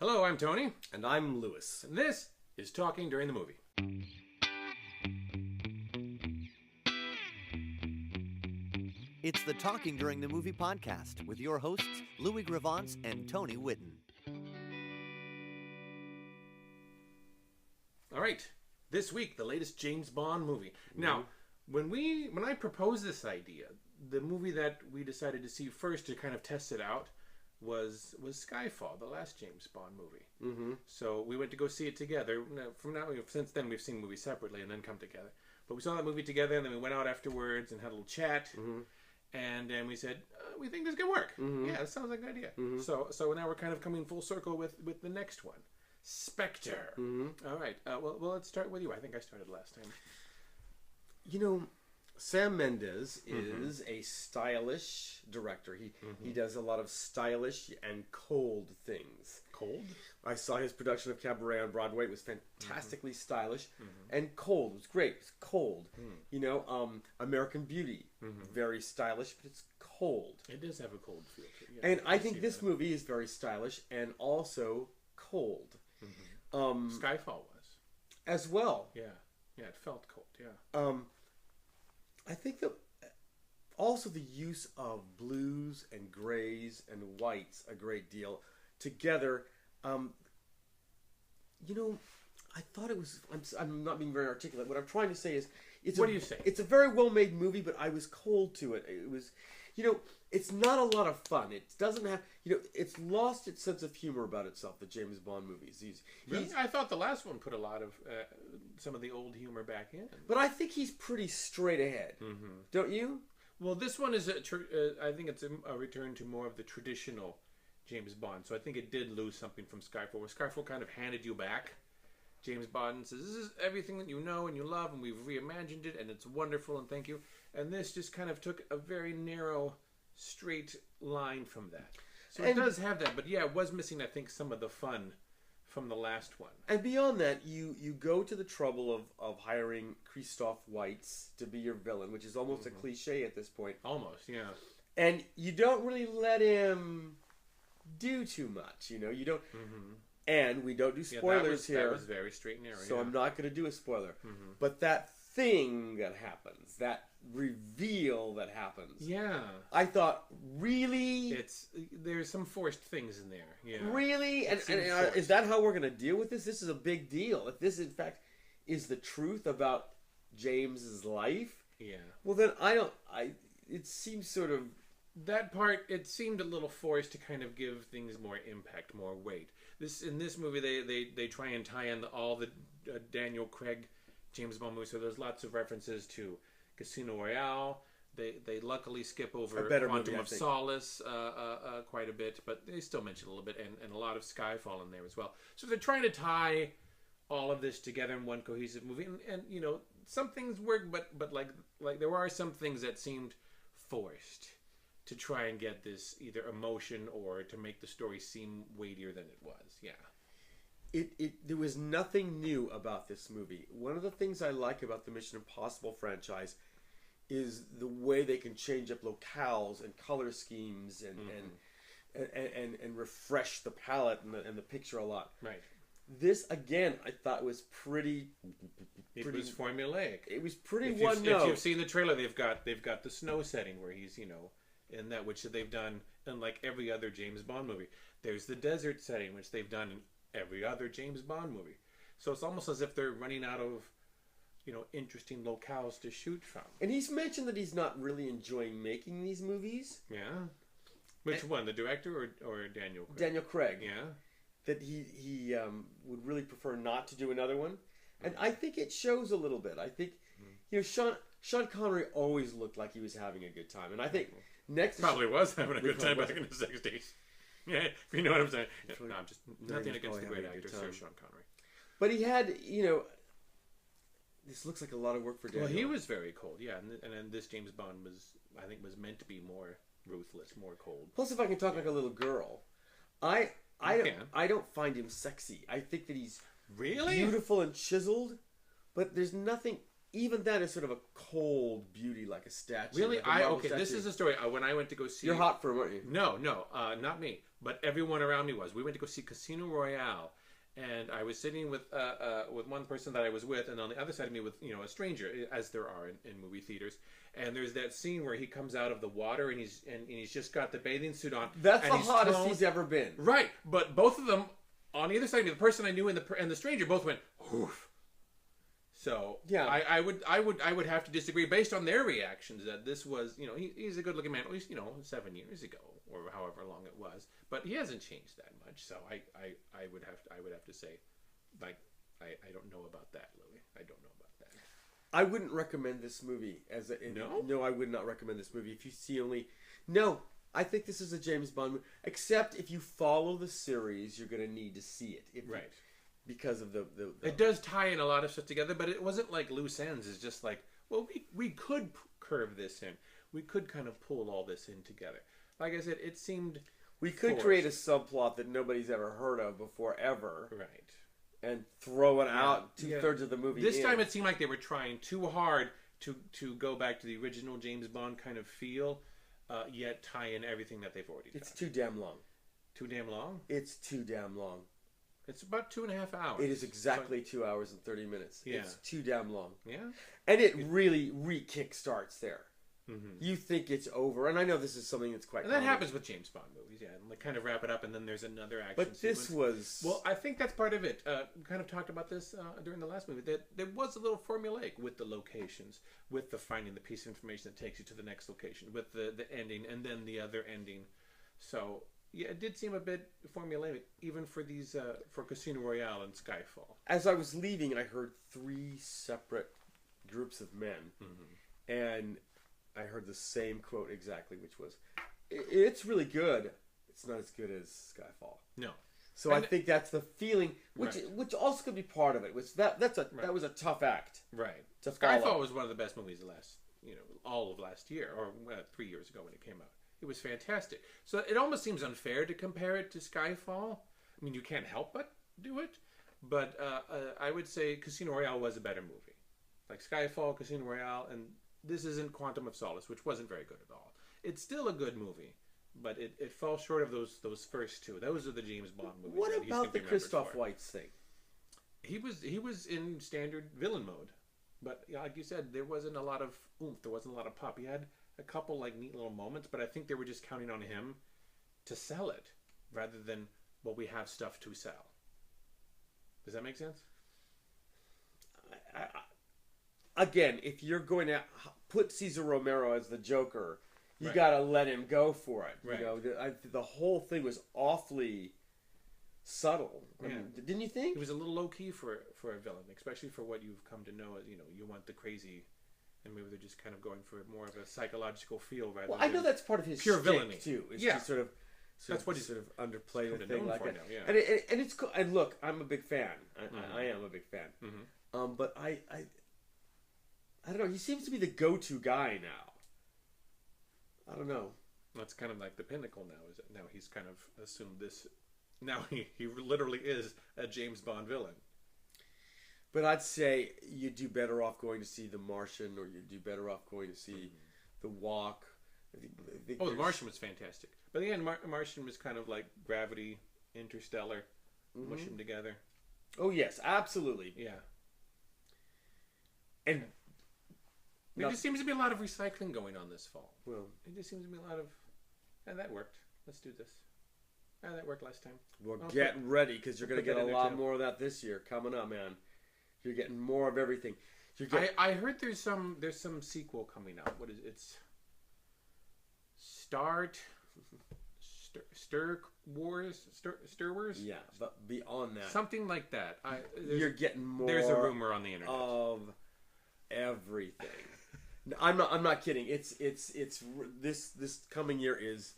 Hello, I'm Tony. And I'm Lewis. And this is Talking During the Movie. It's the Talking During the Movie podcast with your hosts, Louis Gravance and Tony Whitten. All right, this week, the latest James Bond movie. Now, when I proposed this idea, the movie that we decided to see first to kind of test it out was Skyfall, the last James Bond movie. Mm-hmm. So we went to go see it together. Since then, we've seen movies separately and then come together. But we saw that movie together, and then we went out afterwards and had a little chat. Mm-hmm. And then we said, we think this could work. Mm-hmm. Yeah, that sounds like an idea. Mm-hmm. So now we're kind of coming full circle with the next one, Spectre. Mm-hmm. All right. Well, let's start with you. I think I started last time. You know, Sam Mendes is a stylish director. He does a lot of stylish and cold things. Cold? I saw his production of Cabaret on Broadway. It was fantastically stylish and cold. It was great. It was cold. You know, American Beauty, very stylish, but it's cold. It does have a cold feel to it. Yeah, And I think this movie is very stylish and also cold. Skyfall was. As well. Yeah, it felt cold, yeah. I think that also the use of blues and grays and whites a great deal together. You know, I thought it was. I'm not being very articulate. What I'm trying to say is, What do you say? It's a very well made movie, but I was cold to it. It was, you know, it's not a lot of fun. It doesn't have, you know, it's lost its sense of humor about itself. The James Bond movies. Really? I thought the last one put a lot of some of the old humor back in. But I think he's pretty straight ahead. Don't you? Well, this one is I think it's a return to more of the traditional James Bond. So I think it did lose something from Skyfall, where Skyfall kind of handed you back James Bond and says, this is everything that you know and you love, and we've reimagined it, and it's wonderful, and thank you. And this just kind of took a very narrow, straight line from that. So it does have that, but yeah, it was missing, I think, some of the fun from the last one. And beyond that, you go to the trouble of hiring Christoph Waltz to be your villain, which is almost a cliche at this point. Almost, yeah. And you don't really let him do too much, you know. You don't... And we don't do spoilers here. That was very straight and narrow. So I'm not going to do a spoiler. But that thing that happens, that reveal that happens. Yeah. I thought, really? There's some forced things in there. Yeah. Really? And is that how we're going to deal with this? This is a big deal. If this, in fact, is the truth about James's life, well, then it seems sort of... That part, it seemed a little forced to kind of give things more impact, more weight. In this movie, they try and tie in all the Daniel Craig James Bond movies. So there's lots of references to Casino Royale. They luckily skip over Quantum of Solace quite a bit, but they still mention a little bit, and a lot of Skyfall in there as well. So they're trying to tie all of this together in one cohesive movie, and you know, some things work, but like there are some things that seemed forced to try and get this either emotion or to make the story seem weightier than it was. Yeah. There was nothing new about this movie. One of the things I like about the Mission Impossible franchise is the way they can change up locales and color schemes and refresh the palette and the picture a lot. Right. This, again, I thought was pretty... It was formulaic. It was pretty one note. If you've seen the trailer, they've got the snow setting where he's, you know, in that, which they've done in like every other James Bond movie. There's the desert setting, which they've done in every other James Bond movie. So it's almost as if they're running out of, you know, interesting locales to shoot from. And he's mentioned that he's not really enjoying making these movies. Yeah. Which one, the director or Daniel Craig? Daniel Craig. Yeah. That he would really prefer not to do another one. And I think it shows a little bit. I think, you know, Sean Connery always looked like he was having a good time. And I think probably was having a good time back in the 60s. Yeah, if you know what I'm saying. No, I'm just nothing against the great actor, Sir Sean Connery. But he had, you know, this looks like a lot of work for Daniel. Well, he was very cold, yeah. And then this James Bond was meant to be more ruthless, more cold. Plus, if I can talk like a little girl, I don't find him sexy. I think that he's really beautiful and chiseled, but there's nothing even that is sort of a cold beauty, like a statue. Really? Like a marble Okay, statue. this is a story. When I went to go see... You're hot for him, aren't you? No, not me. But everyone around me was. We went to go see Casino Royale. And I was sitting with one person that I was with, and on the other side of me with a stranger, as there are in movie theaters. And there's that scene where he comes out of the water and he's just got the bathing suit on. That's and the hottest he's ever been. Right, but both of them on either side of me, the person I knew and the stranger, both went oof. So yeah, I would have to disagree based on their reactions that this was he's a good looking man, at least 7 years ago or however long it was, but he hasn't changed that much. So I would have to say, like, I don't know about that, Louis. I don't know about that. I wouldn't recommend this movie No, I would not recommend this movie if you see only. No, I think this is a James Bond movie. Except if you follow the series, you're going to need to see it. Right. Because of the It does tie in a lot of stuff together, but it wasn't like loose ends. It's just like, well, we could curve this in. We could kind of pull all this in together. Like I said, it seemed we could forced. create a subplot that nobody's ever heard of before ever. Right. And throw it out 2/3 of the movie. This time it seemed like they were trying too hard to go back to the original James Bond kind of feel, yet tie in everything that they've already done. It's too damn long. Too damn long? It's too damn long. It's about 2.5 hours. It is exactly 2 hours and 30 minutes. Yeah. It's too damn long. Yeah. And it really kick-starts there. Mm-hmm. You think it's over, and I know this is something that's quite. And that happens with James Bond movies, yeah. And like kind of wrap it up, and then there's another action. But this sequence. was well, I think that's part of it. We kind of talked about this during the last movie. That there was a little formulaic with the locations, with the finding the piece of information that takes you to the next location, with the ending, and then the other ending. So yeah, it did seem a bit formulaic, even for these for Casino Royale and Skyfall. As I was leaving, I heard 3 separate groups of men, and I heard the same quote exactly, which was, "It's really good. It's not as good as Skyfall." No. So I think that's the feeling, which also could be part of it. Which that was a tough act. Right. To Skyfall follow. was one of the best movies of all of last year, or 3 years ago when it came out. It was fantastic. So it almost seems unfair to compare it to Skyfall. I mean, you can't help but do it. But I would say Casino Royale was a better movie. Like Skyfall, Casino Royale, and this isn't Quantum of Solace, which wasn't very good at all. It's still a good movie, but it falls short of those first two. Those are the James Bond movies. What that he's about gonna the be remembered Christoph for. Waltz thing? He was in standard villain mode, but like you said, there wasn't a lot of oomph. There wasn't a lot of pop. He had a couple like neat little moments, but I think they were just counting on him to sell it rather than, well, we have stuff to sell. Does that make sense? Again, if you're going to put Cesar Romero as the Joker, you Right. got to let him go for it. Right. You know, the whole thing was awfully subtle. I mean, didn't you think? It was a little low key for a villain, especially for what you've come to know as you want the crazy, and maybe they're just kind of going for more of a psychological feel rather. Well, I know that's part of his pure shtick, villainy too. It's Yeah. just sort of That's what he's sort of underplay the come to thing known like for that. now, yeah. And it's cool. And look, I'm a big fan. I am a big fan. But I don't know. He seems to be the go-to guy now. I don't know. That's kind of like the pinnacle now. Is that now he's kind of assumed this. Now he literally is a James Bond villain. But I'd say you'd do better off going to see The Martian, or you'd do better off going to see The Walk. I think The there's- Martian was fantastic. But again, Martian was kind of like Gravity, Interstellar, mush them together. Oh yes, absolutely. Yeah. And There just seems to be a lot of recycling going on this fall. well, It just seems to be a lot of, and that worked. Let's do this. And that worked last time. we're I'll getting ready because you're I'll going to put get that a in lot there, too. more of that this year coming up, man. You're getting more of everything. You're getting, I heard there's some sequel coming out. What is it? It's Stir Wars. yeah, but beyond that, Something like that. you're getting more. There's a rumor on the internet. of everything. No, I'm not kidding. It's this coming year is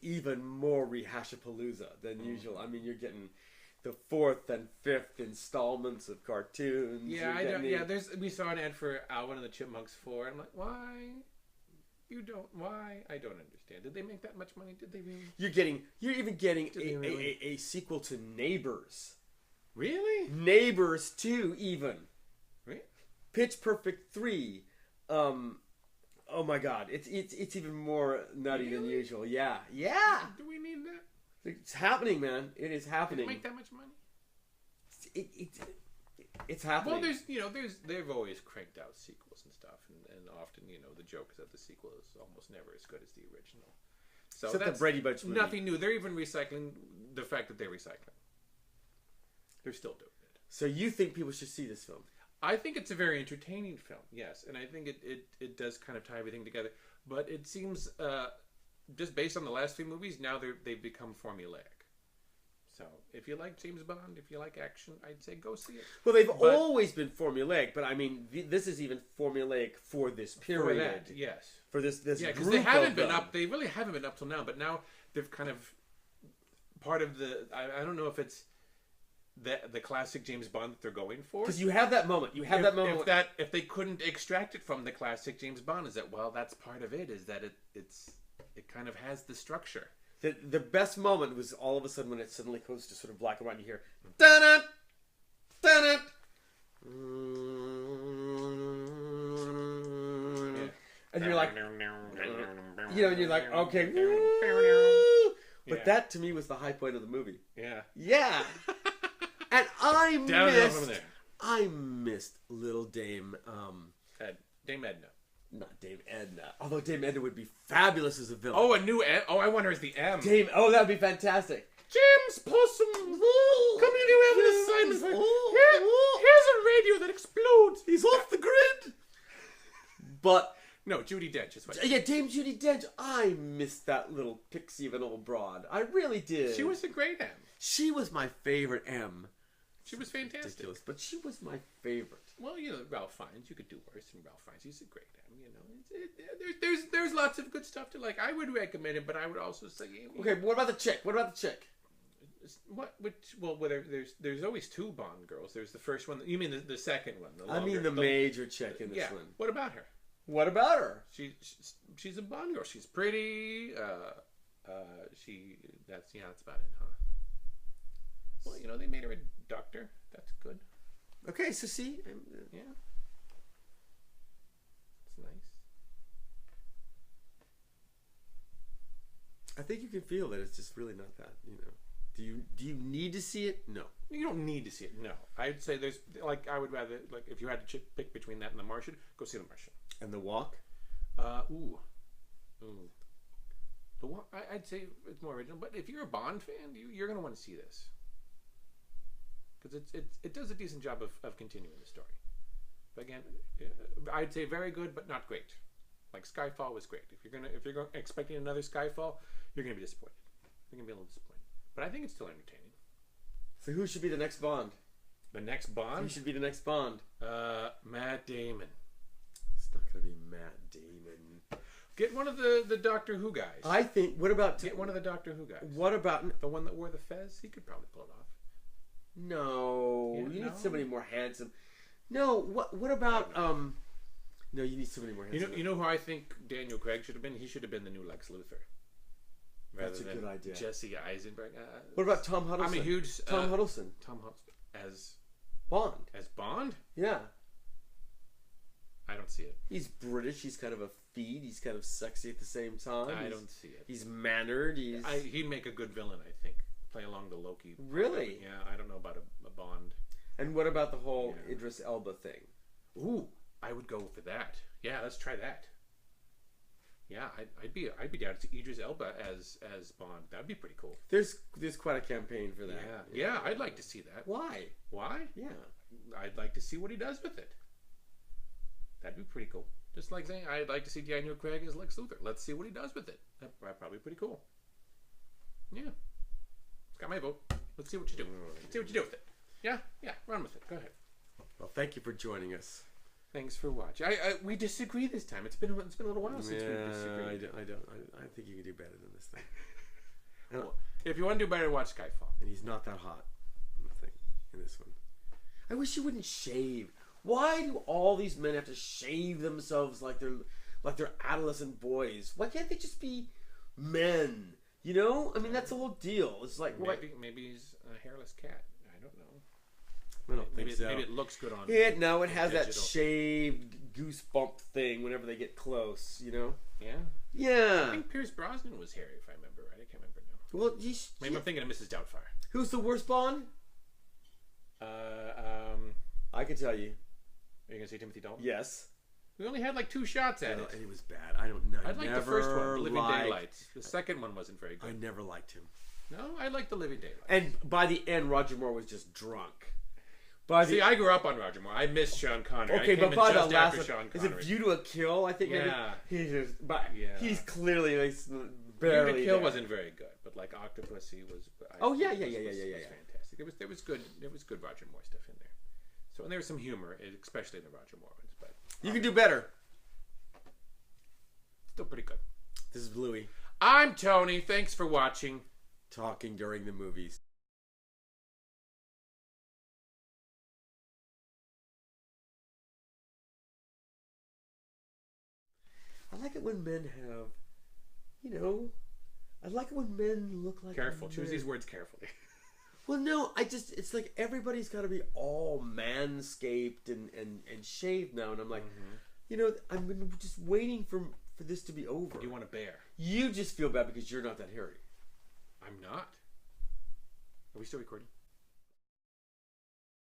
even more rehashapalooza than usual. I mean, you're getting the 4th and 5th installments of cartoons. Yeah, You're I don't. getting Yeah, we saw an ad for Alvin and the Chipmunks 4. I'm like, why? You don't. Why? I don't understand. Did they make that much money? Did they really? You're even getting Did they really? a sequel to Neighbors. Really? Neighbors 2 even. Really? Pitch Perfect 3. Oh my God, it's even more nutty than usual. Yeah. Do we need that? It's happening, man. It is happening. Did it make that much money? It's happening. Well, they've always cranked out sequels and stuff, and often, the joke is that the sequel is almost never as good as the original. So Except that's the Brady Bunch movie. nothing new. They're even recycling the fact that they're recycling. They're still doing it. So you think people should see this film? I think it's a very entertaining film, yes, and I think it does kind of tie everything together. But it seems, just based on the last few movies, now they've become formulaic. So if you like James Bond, if you like action, I'd say go see it. Well, they've always been formulaic, but I mean, this is even formulaic for this period. For that, yes. For this yeah, because group they haven't been them. up. They really haven't been up till now. But now they've kind of part of the. I don't know if it's the classic James Bond that they're going for. Because you have that moment. You have that moment. If they couldn't extract it from the classic James Bond, is that that's part of it. Is that it kind of has the structure. The best moment was all of a sudden when it suddenly goes to sort of black and white and you hear dun-dun, dun-dun. And you're like, and you're like, okay. But that to me was the high point of the movie. Yeah. And I missed Little Dame. Dame Edna. Not Dame Edna. Although Dame Edna would be fabulous as a villain. Oh, a new M. Oh, I wonder is the M. Oh, that would be fantastic. James Possum. Come here, you have an assignment. Here's a radio that explodes. He's off the grid. But no, Judi Dench is what. Yeah, Dame Judi Dench. I missed that little pixie of an old broad. I really did. She was a great M. She was my favorite M. She was fantastic. Ridiculous, but she was my favorite. Well, Ralph Fiennes. You could do worse than Ralph Fiennes. He's a great M. There's lots of good stuff to like. I would recommend it, but I would also say. Okay, but what about the chick? There's always two Bond girls. There's the first one. You mean the second one? I mean the major chick in this one. What about her? What about her? She's a Bond girl. She's pretty. That's about it, huh? Well, they made her a doctor. That's good. Okay, so see, yeah, it's nice. I think you can feel that it's just really not that. Do you need to see it? No. You don't need to see it. No, I'd say there's I would rather if you had to pick between that and The Martian, go see The Martian. And The Walk. Ooh. The Walk. I'd say it's more original, but if you're a Bond fan, you're gonna want to see this. Because it does a decent job of continuing the story. But again, I'd say very good, but not great. Like Skyfall was great. If you're expecting another Skyfall, you're gonna be disappointed. You're gonna be a little disappointed. But I think it's still entertaining. So who should be the next Bond? The next Bond? Who should be the next Bond? Matt Damon. It's not gonna be Matt Damon. Get one of the Doctor Who guys. I think. What about get one of the Doctor Who guys? What about the one that wore the fez? He could probably pull it off. No, you need somebody more handsome. No, what about No, you need somebody more handsome. You know who I think Daniel Craig should have been? He should have been the new Lex Luthor. That's a good idea. Jesse Eisenberg. What about Tom Huddleston? I'm a huge Tom Huddleston. Tom Huddleston as Bond. As Bond? Yeah. I don't see it. He's British. He's kind of a feed. He's kind of sexy at the same time. I don't see it. He's mannered. He'd make a good villain, I think. Play along the Loki. Really? Yeah, I don't know about a Bond. And what about the whole Idris Elba thing? Ooh, I would go for that. Yeah, let's try that. Yeah, I'd be down to see Idris Elba as Bond. That'd be pretty cool. There's quite a campaign for that. Yeah, I'd like to see that. Why? Yeah. I'd like to see what he does with it. That'd be pretty cool. Just like saying I'd like to see Daniel Craig as Lex Luthor. Let's see what he does with it. That'd probably be pretty cool. Yeah. Got my vote. Let's see what you do. Let's see what you do with it. Yeah, run with it. Go ahead. Well, thank you for joining us. Thanks for watching. We disagree this time. It's been a little while since we disagreed. I think you can do better than this thing. Well, if you want to do better, watch Skyfall. And he's not that hot in this one. I wish you wouldn't shave. Why do all these men have to shave themselves like they're adolescent boys? Why can't they just be men? I mean, that's the whole deal. It's like maybe he's a hairless cat. I don't know. I don't Maybe, think so. maybe it looks good on. No, it has that digital. shaved goosebump thing whenever they get close, you know? Yeah. Yeah. I think Pierce Brosnan was hairy, if I remember right. I can't remember now. Well, Maybe I'm thinking of Mrs. Doubtfire. who's the worst Bond? I can tell you. Are you gonna say Timothy Dalton? Yes. We only had like 2 shots at it. And it was bad. I don't know. I liked the first one, Living Daylights. The second one wasn't very I good. never liked him. No, I liked the Living Daylights. And by the end, Roger Moore was just drunk. See, I grew up on Roger Moore. I missed Sean Connery. Okay, I came but by in the just last after one, Sean is Connery. it View to a Kill? I think Yeah. maybe he's just, but Yeah. he's clearly like, View barely to Kill there. wasn't very good, but like Octopussy was. Oh, yeah. was fantastic. There was good Roger Moore stuff in there. So and there was some humor, especially in the Roger Moore ones, but You can do better. still pretty good. This is Louie I'm Tony. Thanks for watching. talking during the movies. I like it when men have, I like it when men look like Careful. men. Choose these words carefully. Well, no, it's like everybody's got to be all manscaped and shaved now, and I'm like, I've been just waiting for this to be over. You want a bear? You just feel bad because you're not that hairy. I'm not. Are we still recording?